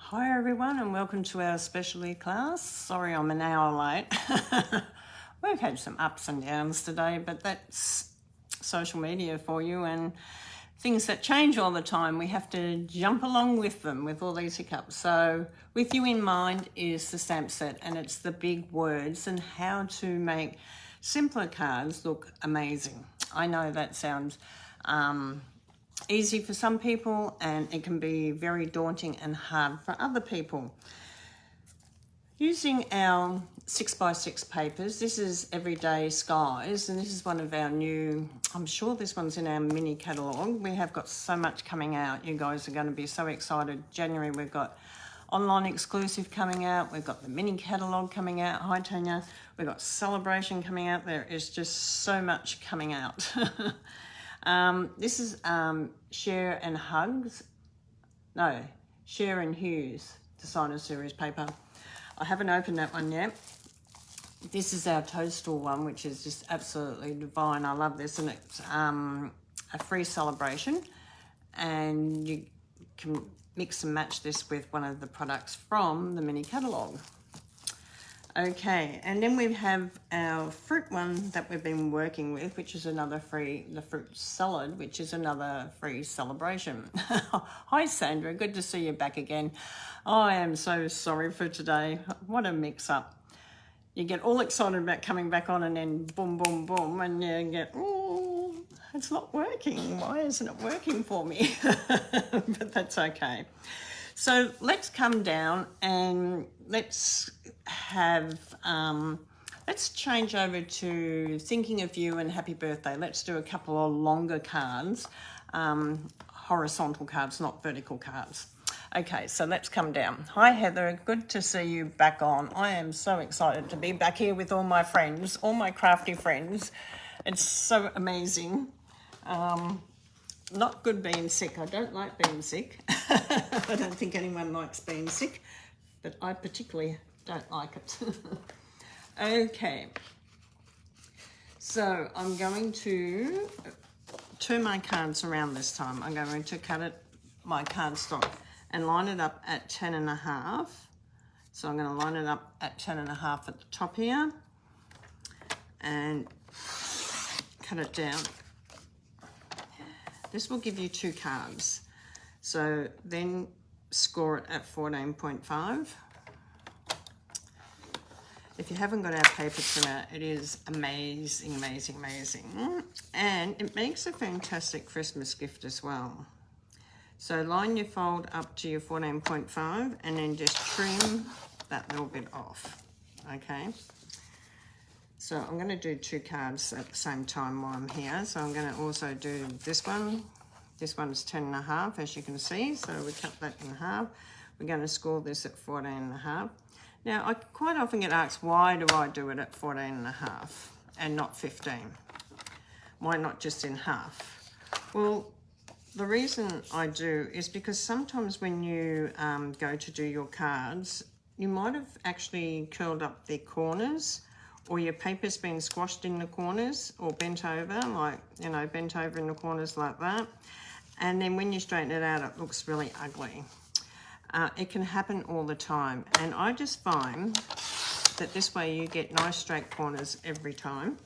Hi everyone and welcome to our specialty class. Sorry I'm an hour late. We've had some ups and downs today, but that's social media for you and things that change all the time. We have to jump along with them with all these hiccups. So with you in mind is the stamp set, and it's the big words and how to make simpler cards look amazing. I know that sounds easy for some people and it can be very daunting and hard for other people. Using our 6x6 papers, this is Everyday Skies, and this is one of our new, I'm sure this one's in our mini catalogue. We have got so much coming out. You guys are going to be so excited. January we've got online exclusive coming out. We've got the mini catalogue coming out. Hi Tanya. We've got celebration coming out. There is just so much coming out. This is Share and Hughes Designer Series paper. I haven't opened that one yet. This is our toadstool one, which is just absolutely divine. I love this, and it's a free celebration, and you can mix and match this with one of the products from the mini catalogue. Okay, and then we have our fruit one that we've been working with, which is another free, the fruit salad, which is another free celebration. Hi Sandra, good to see you back again. I am so sorry for today. What a mix up. You get all excited about coming back on and then boom, boom, boom, and you get, oh, it's not working. Why isn't it working for me? But that's okay. So let's come down and let's have, let's change over to thinking of you and happy birthday. Let's do a couple of longer cards, horizontal cards, not vertical cards. Okay, so let's come down. Hi Heather, good to see you back on. I am so excited to be back here with all my friends, all my crafty friends. It's so amazing. Not good being sick. I don't like being sick. I don't think anyone likes being sick, but I particularly don't like it. Okay, so I'm going to turn my cards around this time. I'm going to cut it, my cardstock, and line it up at 10.5. So I'm going to line it up at 10.5 at the top here and cut it down. This will give you 2 cards. So then score it at 14.5. If you haven't got our paper trimmer, it is amazing, amazing, amazing. And it makes a fantastic Christmas gift as well. So line your fold up to your 14.5 and then just trim that little bit off, okay? So I'm going to do 2 cards at the same time while I'm here. So I'm going to also do this one. This one's 10.5, as you can see. So we cut that in half. We're going to score this at 14.5. Now, I quite often get asked, why do I do it at 14.5 and not 15? Why not just in half? Well, the reason I do is because sometimes when you go to do your cards, you might have actually curled up the corners, or your paper's been squashed in the corners or bent over, like, you know, bent over in the corners like that. And then when you straighten it out, it looks really ugly. It can happen all the time. And I just find that this way you get nice straight corners every time.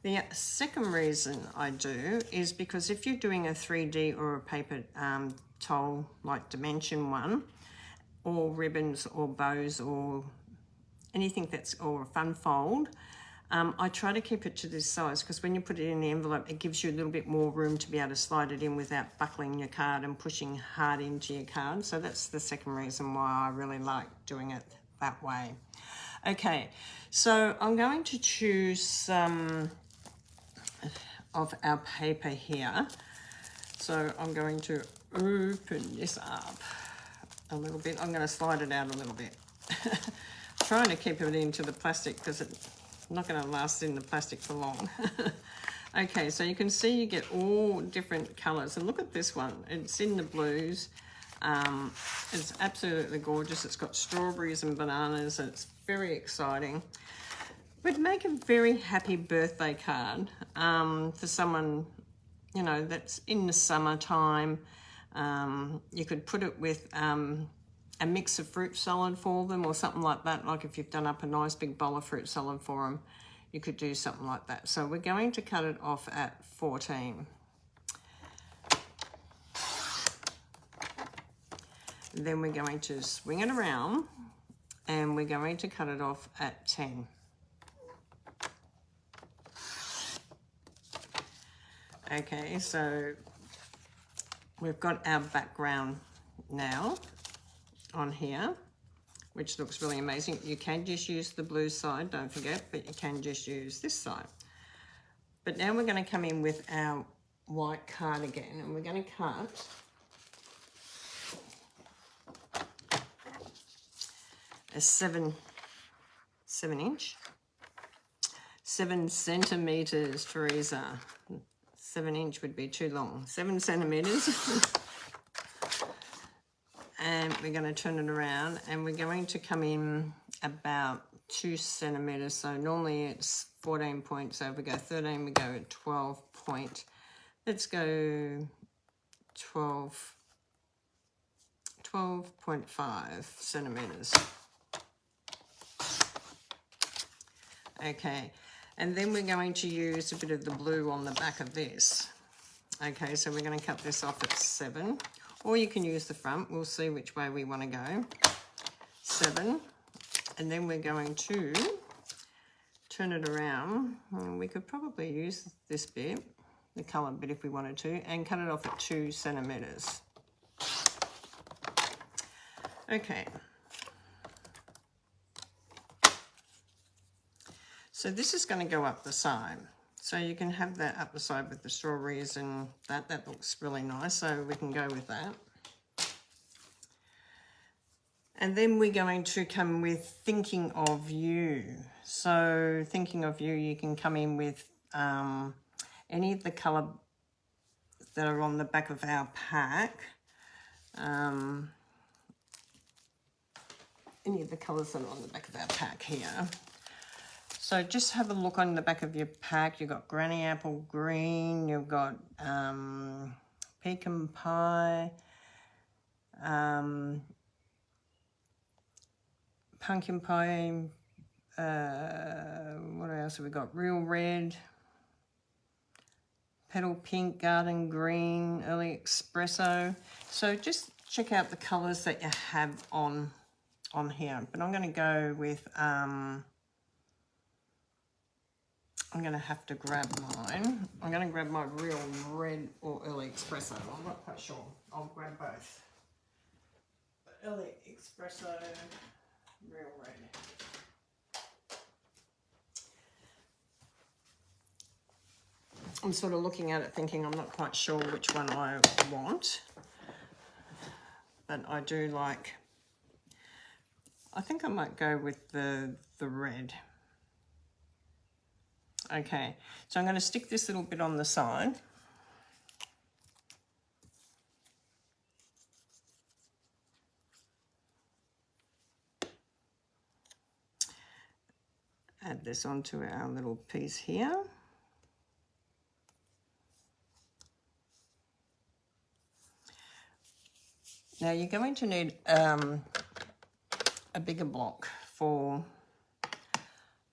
The second reason I do is because if you're doing a 3D or a paper towel, like dimension one, or ribbons or bows or anything that's, or a fun fold, I try to keep it to this size because when you put it in the envelope, it gives you a little bit more room to be able to slide it in without buckling your card and pushing hard into your card. So that's the second reason why I really like doing it that way. Okay, so I'm going to choose some of our paper here. So I'm going to open this up a little bit. I'm going to slide it out a little bit. Trying to keep it into the plastic because it's not going to last in the plastic for long. Okay, so you can see you get all different colours, and look at this one. It's in the blues. It's absolutely gorgeous. It's got strawberries and bananas. It's very exciting. Would make a very happy birthday card for someone, you know, that's in the summertime. You could put it with a mix of fruit salad for them or something like that. Like if you've done up a nice big bowl of fruit salad for them, you could do something like that. So we're going to cut it off at 14. Then we're going to swing it around and we're going to cut it off at 10. Okay, so we've got our background now on here, which looks really amazing. You can just use the blue side, don't forget, but you can just use this side. But now we're going to come in with our white card again, and we're going to cut a 7 centimeters, Teresa. 7-inch would be too long. 7 centimeters. And we're going to turn it around and we're going to come in about 2 centimeters. So normally it's 14 points. So if we go 13, we go at 12 point. Let's go 12.5 centimeters. Okay, and then we're going to use a bit of the blue on the back of this. Okay, so we're going to cut this off at 7. Or you can use the front. We'll see which way we want to go. 7. And then we're going to turn it around. And we could probably use this bit, the coloured bit if we wanted to, and cut it off at 2 centimeters. Okay. So this is going to go up the side. So you can have that up the side with the strawberries and that. That looks really nice, so we can go with that. And then we're going to come with Thinking of You. So Thinking of You, you can come in with any of the colour that are on the back of our pack. Any of the colours that are on the back of our pack here. So just have a look on the back of your pack. You've got Granny Apple Green, you've got Pecan Pie, Pumpkin Pie, what else have we got? Real Red, Petal Pink, Garden Green, Early Espresso. So just check out the colours that you have on here. But I'm going to go with... I'm going to have to grab mine. I'm going to grab my Real Red or Early Espresso. I'm not quite sure. I'll grab both. Early Espresso, Real Red. I'm sort of looking at it thinking I'm not quite sure which one I want. But I do like... I think I might go with the red. Okay, so I'm going to stick this little bit on the side. Add this onto our little piece here. Now you're going to need a bigger block for...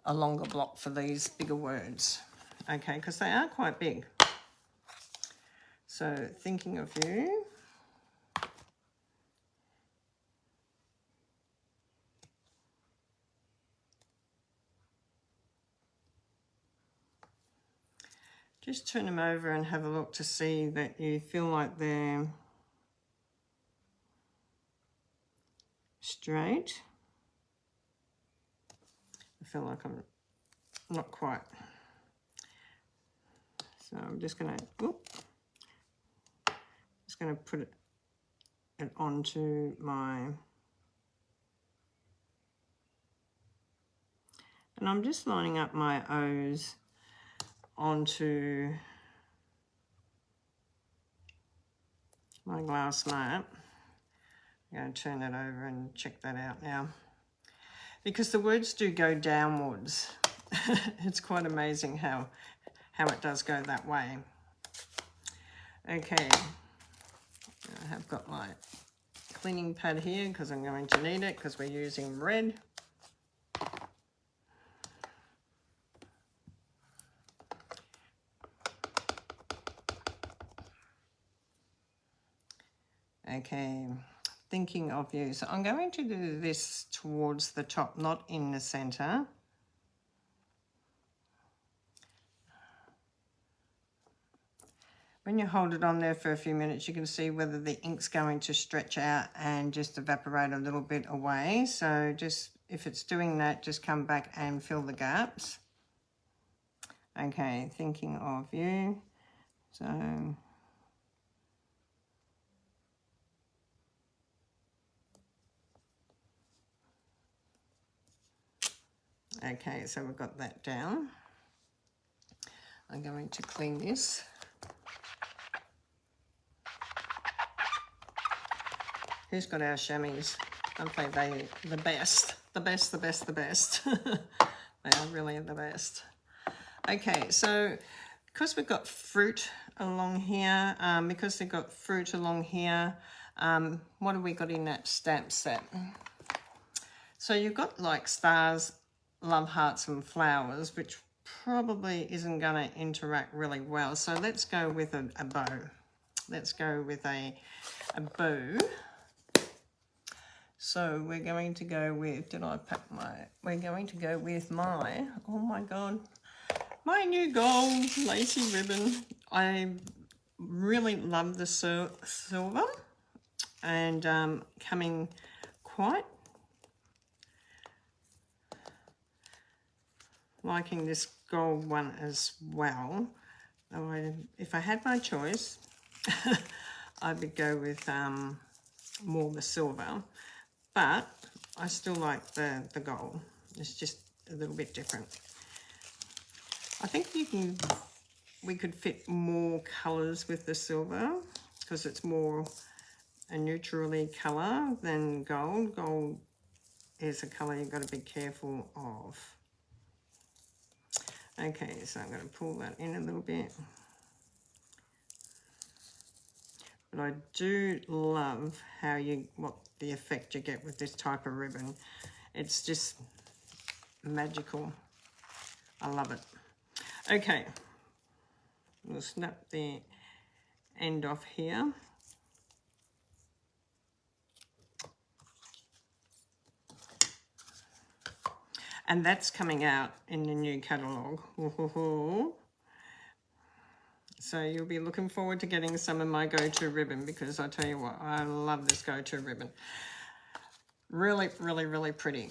a longer block for these bigger words, okay, because they are quite big. So Thinking of You. Just turn them over and have a look to see that you feel like they're straight. I feel like I'm not quite. So I'm just going to put it onto my, and I'm just lining up my O's onto my glass mat. I'm going to turn that over and check that out now. Because the words do go downwards. It's quite amazing how it does go that way. Okay, I have got my cleaning pad here because I'm going to need it because we're using red. Okay, thinking of you. So I'm going to do this towards the top, not in the center. When you hold it on there for a few minutes, you can see whether the ink's going to stretch out and just evaporate a little bit away. So just, if it's doing that, just come back and fill the gaps. Okay, thinking of you. So, okay, so we've got that down. I'm going to clean this. Who's got our chamois? Aren't they the best? The best, the best, the best. They are really the best. Okay, so because we've got fruit along here, because they've got fruit along here, what have we got in that stamp set? So you've got like stars, love hearts and flowers, which probably isn't going to interact really well. So let's go with a bow. Let's go with a bow. So we're going to go with, we're going to go with my, oh my God, my new gold lacy ribbon. I really love the silver and coming quite liking this gold one as well. If I had my choice, I would go with more the silver. But I still like the gold. It's just a little bit different. I think we could fit more colours with the silver because it's more a neutrally colour than gold. Gold is a colour you've got to be careful of. Okay, so I'm going to pull that in a little bit. But I do love what the effect you get with this type of ribbon. It's just magical. I love it. Okay, we'll snap the end off here. And that's coming out in the new catalogue. So you'll be looking forward to getting some of my go-to ribbon because I tell you what, I love this go-to ribbon. Really, really, really pretty.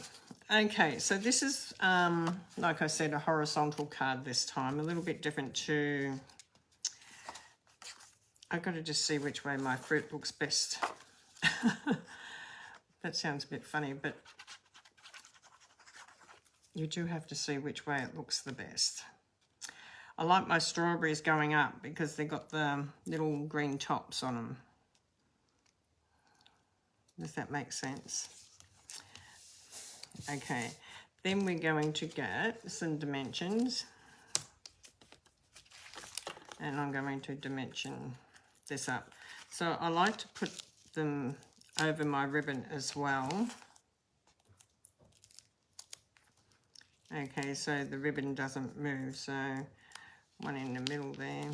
Okay, so this is, like I said, a horizontal card this time. A little bit different to... I've got to just see which way my fruit looks best. That sounds a bit funny, but you do have to see which way it looks the best. I like my strawberries going up because they've got the little green tops on them. Does that make sense? Okay, then we're going to get some dimensions. And I'm going to dimension this up. So I like to put them over my ribbon as well. Okay, so the ribbon doesn't move, so one in the middle there,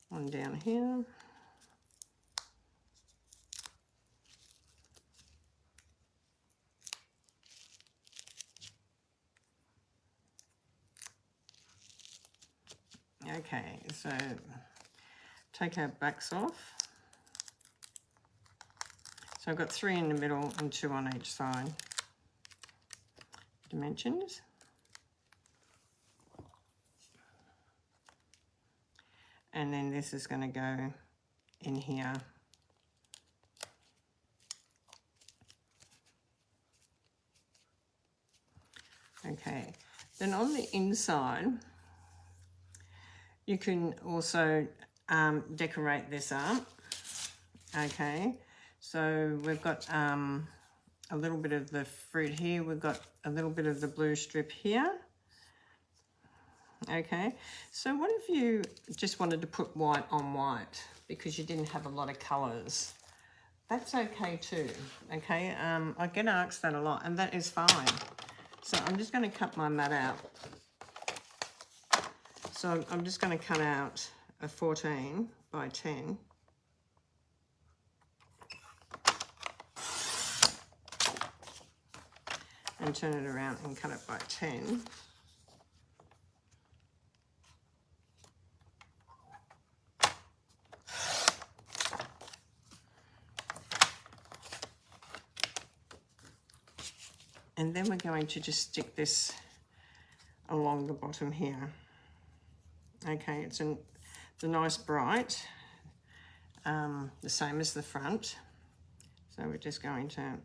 one down here, okay, so take our backs off. So I've got 3 in the middle and 2 on each side. Dimensions. And then this is going to go in here. Okay, then on the inside, you can also decorate this up. Okay, so we've got a little bit of the fruit here. We've got a little bit of the blue strip here. Okay, so what if you just wanted to put white on white? because you didn't have a lot of colours. That's okay too, okay? I get asked that a lot, and that is fine. So I'm just going to cut my mat out. So I'm just going to cut out a 14 by 10. And turn it around and cut it by 10. And then we're going to just stick this along the bottom here. Okay, it's the nice bright, the same as the front. So we're just going to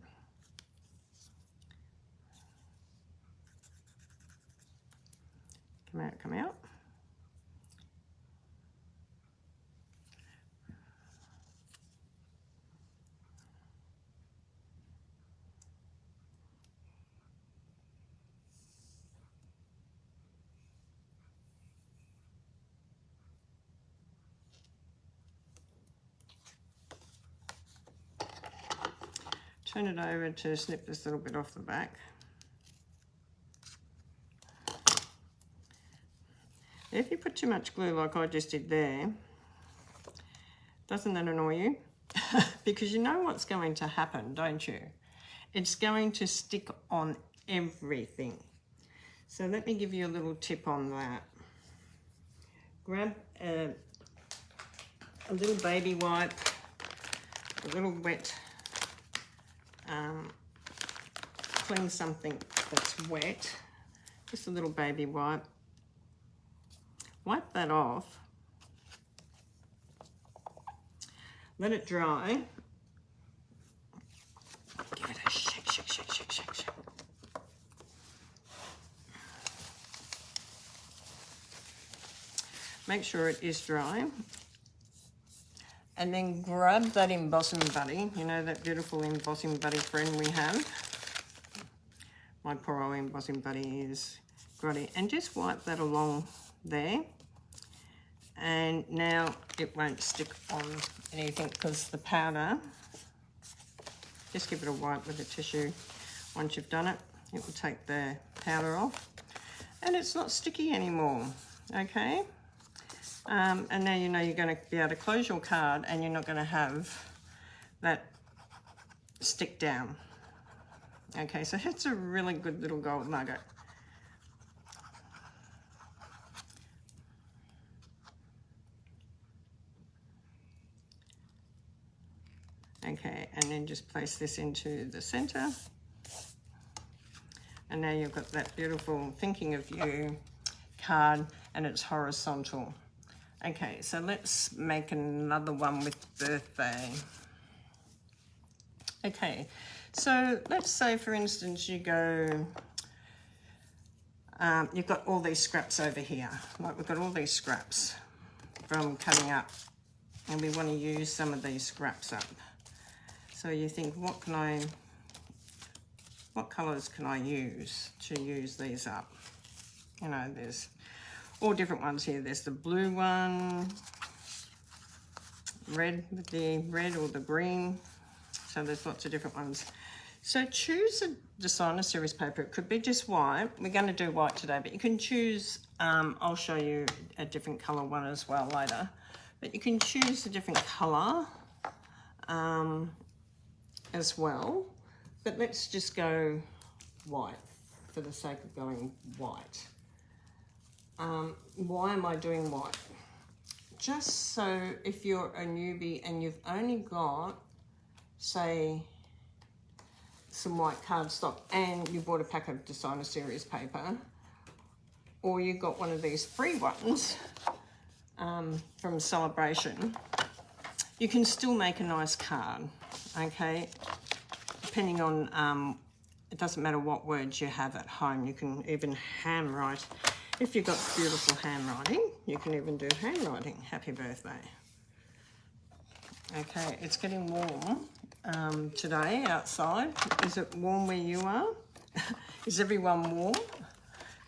come out. Turn it over to snip this little bit off the back. If you put too much glue like I just did there, doesn't that annoy you? Because you know what's going to happen, don't you? It's going to stick on everything. So let me give you a little tip on that. Grab a little baby wipe, a little wet, clean something that's wet, just a little baby wipe. Wipe that off. Let it dry. Give it a shake, shake, shake, shake, shake, shake. Make sure it is dry. And then grab that embossing buddy, you know, that beautiful embossing buddy friend we have. My poor old embossing buddy is grotty. And just wipe that along there. And now it won't stick on anything because the powder, just give it a wipe with a tissue. Once you've done it, it will take the powder off. And it's not sticky anymore, okay? And now you know you're going to be able to close your card and you're not going to have that stick down. Okay, so it's a really good little gold nugget. Okay, and then just place this into the center. And now you've got that beautiful thinking of you card and it's horizontal. Okay, so let's make another one with birthday. Okay, so let's say for instance you go, you've got all these scraps over here. Like we've got all these scraps from cutting up and we want to use some of these scraps up. So you think, what colours can I use to use these up? You know, there's all different ones here. There's the blue one, red with the red or the green. So there's lots of different ones. So choose a designer series paper. It could be just white. We're going to do white today, but you can choose, I'll show you a different colour one as well later. But you can choose a different colour as well. But let's just go white for the sake of going white. Why am I doing white? Just so if you're a newbie and you've only got, say, some white cardstock and you bought a pack of designer series paper, or you got one of these free ones from Celebration, you can still make a nice card, okay? Depending on, it doesn't matter what words you have at home, you can even handwrite. If you've got beautiful handwriting, you can even do handwriting. Happy birthday. Okay, it's getting warm today outside. Is it warm where you are? Is everyone warm?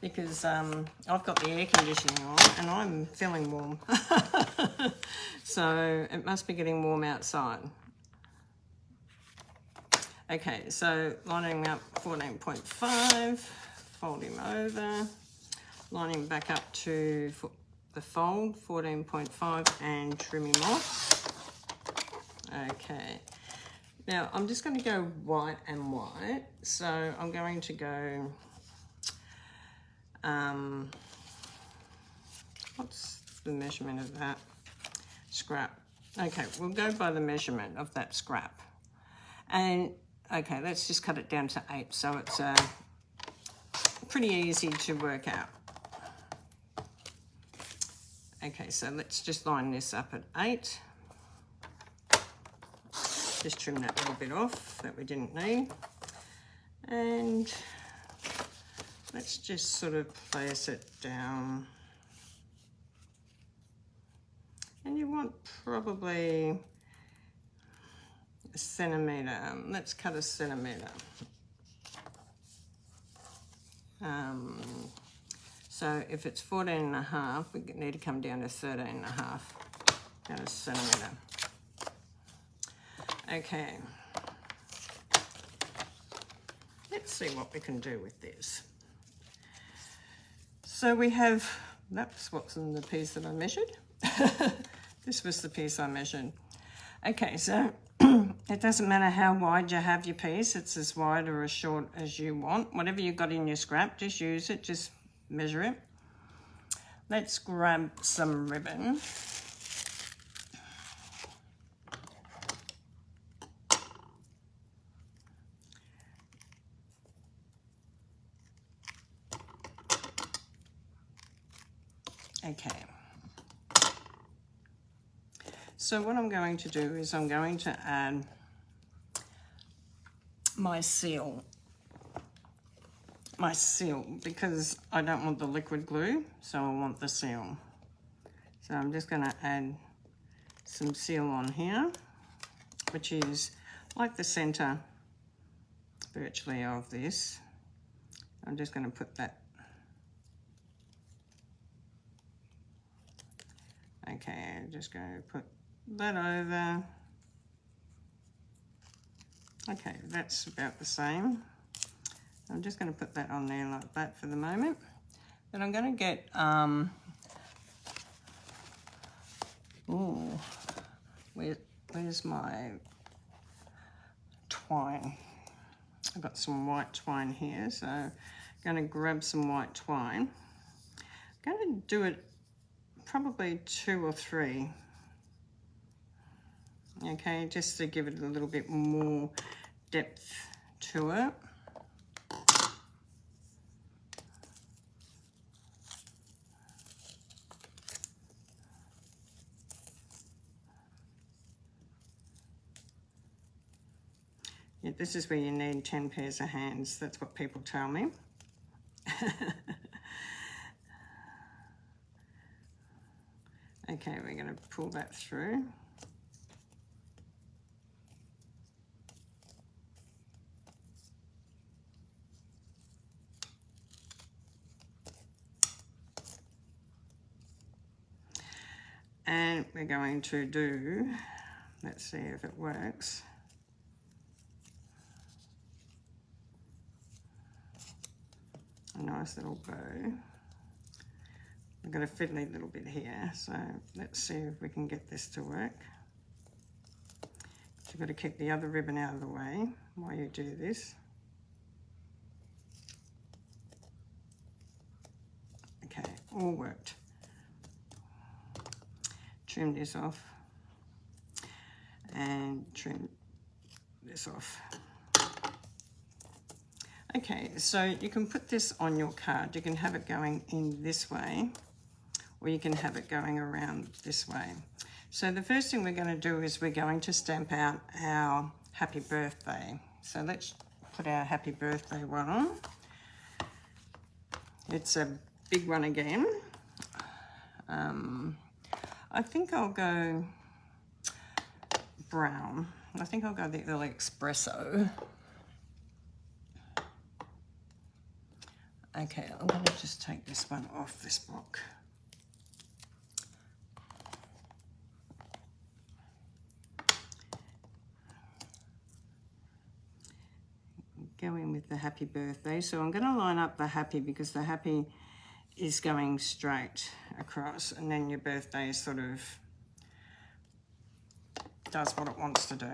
because I've got the air conditioning on and I'm feeling warm. So it must be getting warm outside. Okay, so lining up 14.5, fold him over, lining back up to the fold, 14.5, and trim him off. Okay, now I'm just going to go white and white. So I'm going to go, what's the measurement of that? Scrap. Okay, we'll go by the measurement of that scrap. And okay, let's just cut it down to 8, so it's pretty easy to work out. Okay, so let's just line this up at 8. Just trim that little bit off that we didn't need. And let's just sort of place it down. And you want probably a centimetre. Let's cut a centimetre. So if it's 14.5, we need to come down to 13.5. Down a centimetre. Okay. Let's see what we can do with this. So we have, that's what's in the piece that I measured. This was the piece I measured. Okay, so it doesn't matter how wide you have your piece, it's as wide or as short as you want. Whatever you've got in your scrap, just use it, just measure it. Let's grab some ribbon. Okay. So what I'm going to do is I'm going to add my seal, because I don't want the liquid glue, so I want the seal. So I'm just going to add some seal on here, which is like the center virtually of this. I'm just going to put that. Okay, I'm just going to put that over. Okay, that's about the same. I'm just going to put that on there like that for the moment. Then I'm going to get, where's my twine? I've got some white twine here, so I'm going to grab some white twine. I'm going to do it probably 2 or 3. Okay, just to give it a little bit more depth to it. Yeah, this is where you need 10 pairs of hands. That's what people tell me. Okay, we're going to pull that through. And we're going to do, let's see if it works. A nice little bow. I've got a fiddly little bit here, so let's see if we can get this to work. You've got to keep the other ribbon out of the way while you do this. Okay, all worked. Trim this off and trim this off. Okay, so you can put this on your card. You can have it going in this way, or you can have it going around this way. So the first thing we're going to do is we're going to stamp out our happy birthday. So let's put our happy birthday one on. It's a big one again. I think I'll go brown. I think I'll go the early espresso. Okay, I'm going to just take this one off this block. Go in with the happy birthday. So I'm going to line up the happy because the happy is going straight across, and then your birthday sort of does what it wants to do.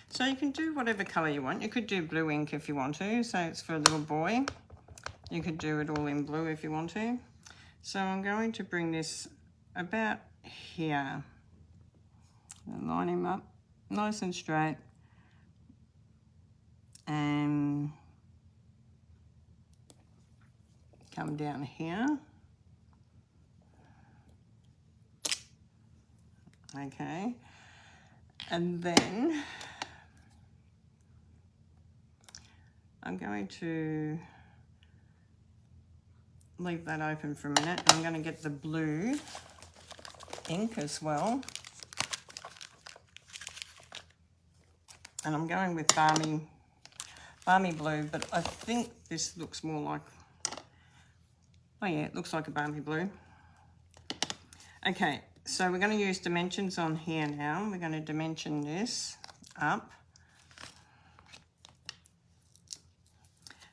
So you can do whatever colour you want. You could do blue ink if you want to. Say it's for a little boy. You could do it all in blue if you want to. So I'm going to bring this about here and line him up nice and straight. And come down here. Okay. And then I'm going to leave that open for a minute. I'm going to get the blue ink as well. And I'm going with balmy blue, but I think this looks more like, oh yeah, it looks like a balmy blue. Okay, so we're going to use dimensions on here now. We're going to dimension this up.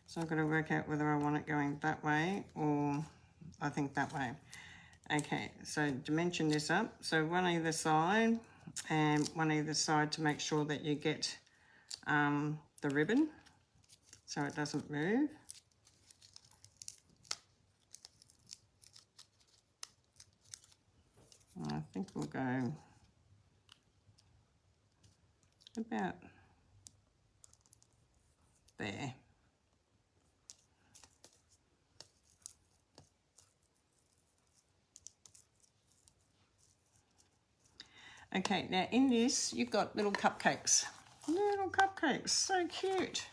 So I've got to work out whether I want it going that way or I think that way. Okay, so dimension this up. So one either side and one either side to make sure that you get the ribbon so it doesn't move. I think we'll go about there. Okay, now in this you've got little cupcakes. Little cupcakes, so cute.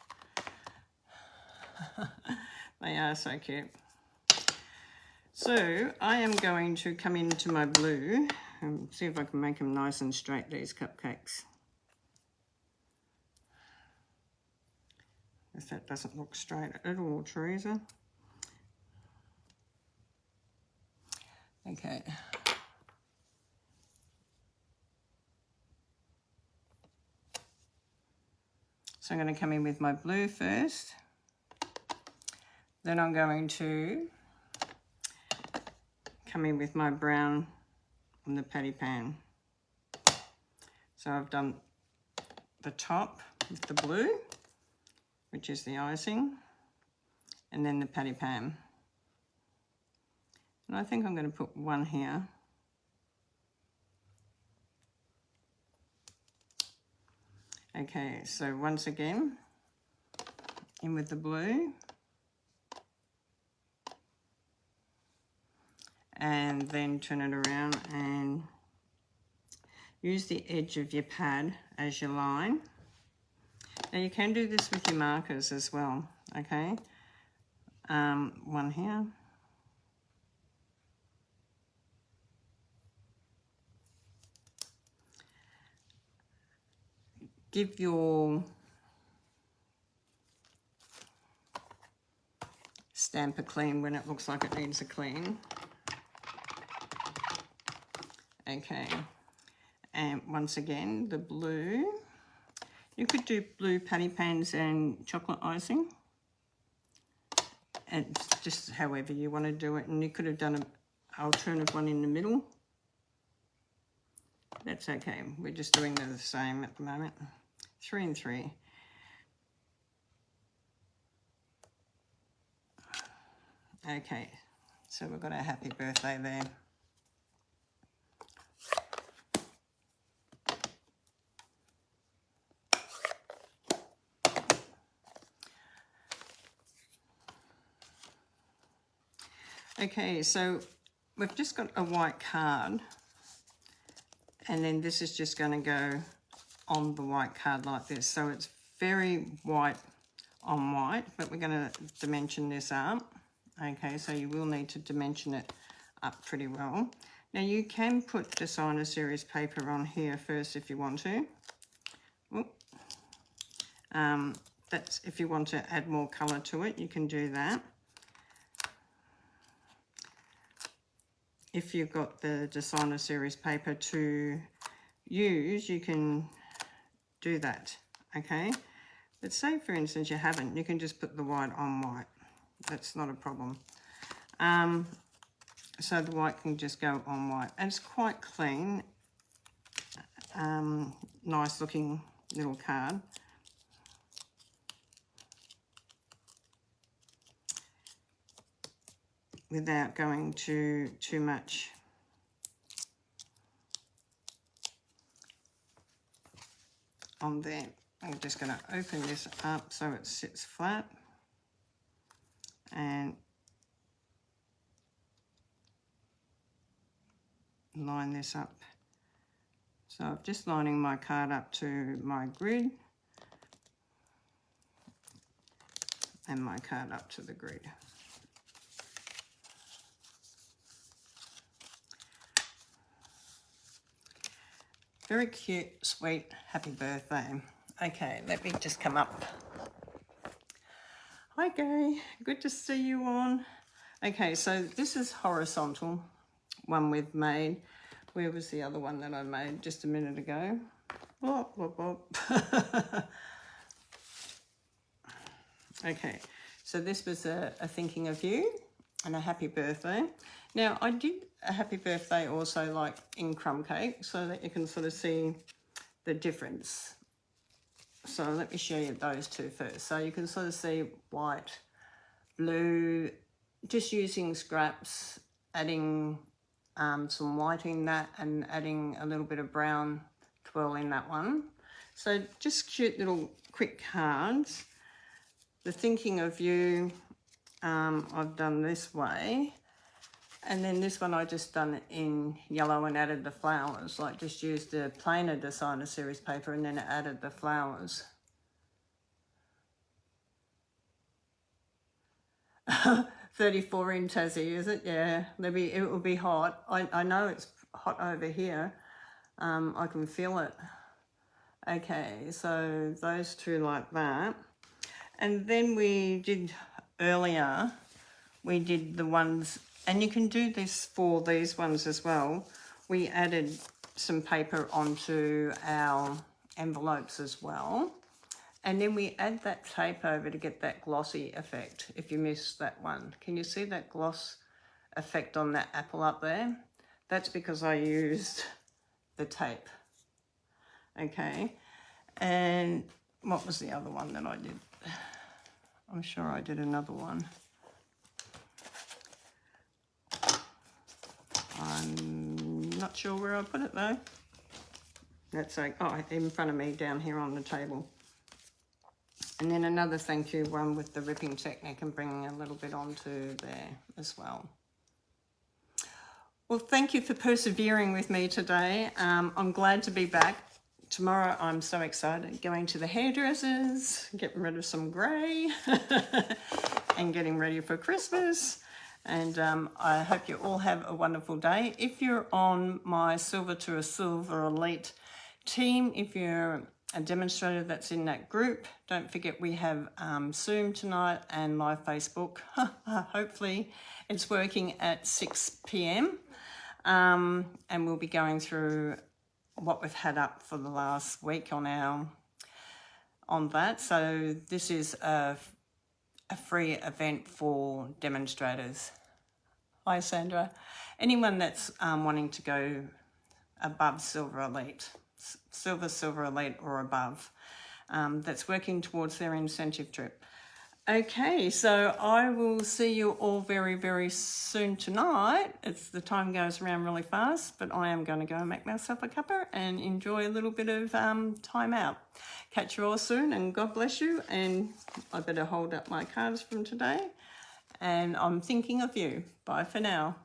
They are so cute. So I am going to come into my blue and see if I can make them nice and straight, these cupcakes. If that doesn't look straight at all, Teresa. Okay. So I'm going to come in with my blue first. Then I'm going to come in with my brown on the patty pan. So I've done the top with the blue, which is the icing, and then the patty pan. And I think I'm going to put one here. Okay, so once again, in with the blue. And then turn it around and use the edge of your pad as your line. Now you can do this with your markers as well, okay? One here. Give your stamp a clean when it looks like it needs a clean. Okay, and once again, the blue. You could do blue patty pans and chocolate icing. And just however you want to do it. And you could have done an alternative one in the middle. That's okay. We're just doing the same at the moment. 3 and 3. Okay, so we've got our happy birthday there. Okay, so we've just got a white card, and then this is just going to go on the white card like this. So it's very white on white, but we're going to dimension this up. Okay, so you will need to dimension it up pretty well. Now you can put designer series paper on here first if you want to. that's if you want to add more colour to it, you can do that. If you've got the designer series paper to use, you can do that, okay? But say, for instance, you haven't, you can just put the white on white. That's not a problem. So the white can just go on white. And it's quite clean. Nice looking little card. Without going too much on there. I'm just going to open this up so it sits flat and line this up. So I'm just lining my card up to my grid and my card up to the grid. Very cute, sweet, happy birthday. Okay, let me just come up. Hi Gay, good to see you on. Okay, so this is horizontal, one we've made. Where was the other one that I made just a minute ago? Oh, Okay, so this was a thinking of you and a happy birthday. Now, I did a happy birthday also like in crumb cake so that you can sort of see the difference. So let me show you those two first. So you can sort of see white, blue, just using scraps, adding some white in that and adding a little bit of brown twirl in that one. So just cute little quick cards. The thinking of you, I've done this way. And then this one I just done it in yellow and added the flowers, like just used the plainer designer series paper and then added the flowers. 34 in Tassie, is it? Yeah, it will be hot. I know it's hot over here. I can feel it. Okay, so those two like that. And then we did earlier, we did the ones, and you can do this for these ones as well. We added some paper onto our envelopes as well. And then we add that tape over to get that glossy effect, if you missed that one. Can you see that gloss effect on that apple up there? That's because I used the tape. Okay, and what was the other one that I did? I'm sure I did another one. I'm not sure where I put it though. That's like, oh, in front of me down here on the table. And then another thank you one with the ripping technique and bringing a little bit onto there as well. Well, thank you for persevering with me today. I'm glad to be back. Tomorrow I'm so excited, going to the hairdressers, getting rid of some grey and getting ready for Christmas. And I hope you all have a wonderful day. If you're on my Silver to a Silver Elite team, if you're a demonstrator that's in that group, don't forget we have Zoom tonight and live Facebook. Hopefully it's working at 6 p.m. And we'll be going through what we've had up for the last week on that. So this is a free event for demonstrators. Hi Sandra. Anyone that's wanting to go above Silver Elite, Silver Elite or above, that's working towards their incentive trip. Okay, so I will see you all very, very soon tonight. The time goes around really fast, but I am going to go and make myself a cuppa and enjoy a little bit of time out. Catch you all soon and God bless you. And I better hold up my cards from today. And I'm thinking of you. Bye for now.